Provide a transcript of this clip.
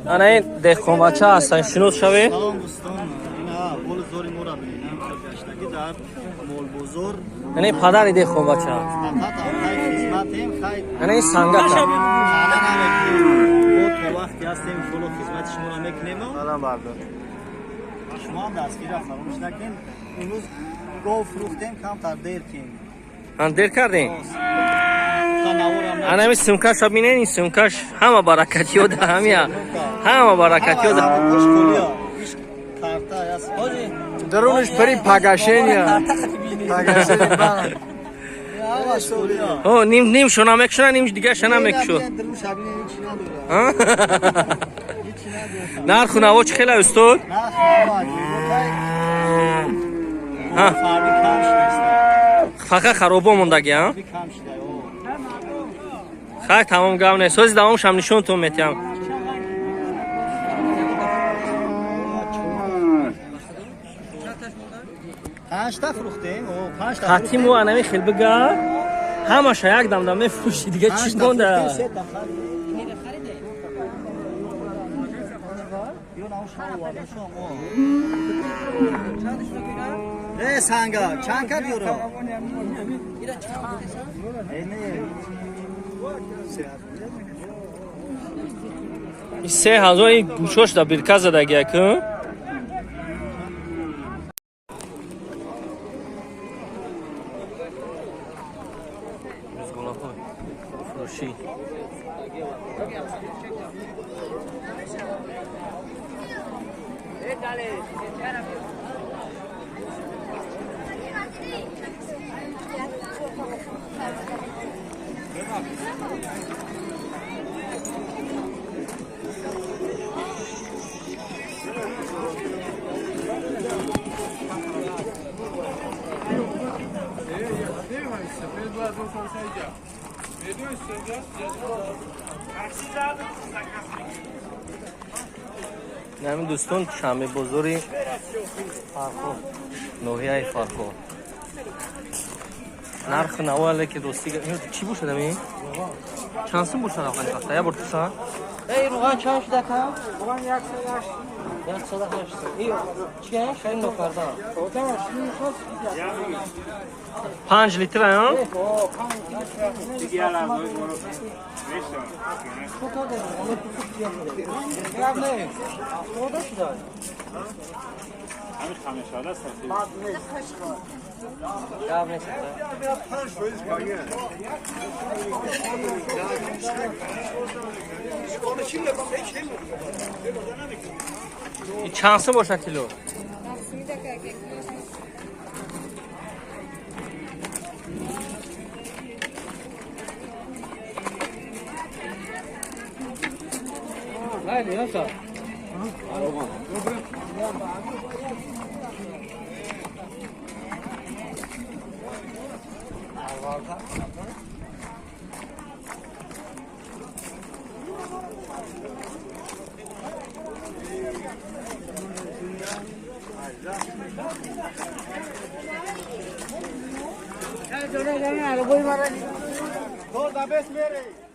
انا این دهقان بچه هستن شنود شوی؟ سلام دوستان، اینا بول زوری مورا بینیم گشتگی در مول بزرگ. یعنی پدر دهقان بچه فقط آنهای خدمتیم خیلی یعنی این سنگه خانه نمیکنیم. ما تو وقتی هستیم شلو خدمت شما را میکنیم. سلام بردار شما هم دستگیر فراموش نکنین. اون روز گاو فروختیم کم تر دیر کنیم. من دیر کردیم؟ انا می سمکش را بینین این سمکش همه برکتی ها ده همه برکتی ها ده درونش پری پگشینیا او نیم شونا میکشن نیم دیگه شنا میکشو نرخ نوا چه خیلی استاد فقط خرابه موندگی ها خیلی تمام گم نیست سوزی دوامش هم نشون تو میتیم پنجتا فروختیم خطی مو انمی خیلی بگه همه یک دم دم میفروشی دیگه چی مونده نه سنگا چند کار یورو 3000 این گوشاش دا بیرکه زدگی کن فروشی همین دوستان شمه بزرگی فرخو نوحیه فرخو نرخ نواله که دوستی چی بود شده می؟ چند سن بود شده آقای خسته یا برد سن؟ ای روغن چند شده کم؟ روغن 108 ایو چیه؟ خیلی نکرده 5 لیتر ها؟ همین خمیشاله است. این چند سه باشه کیلو؟ تو دبس میری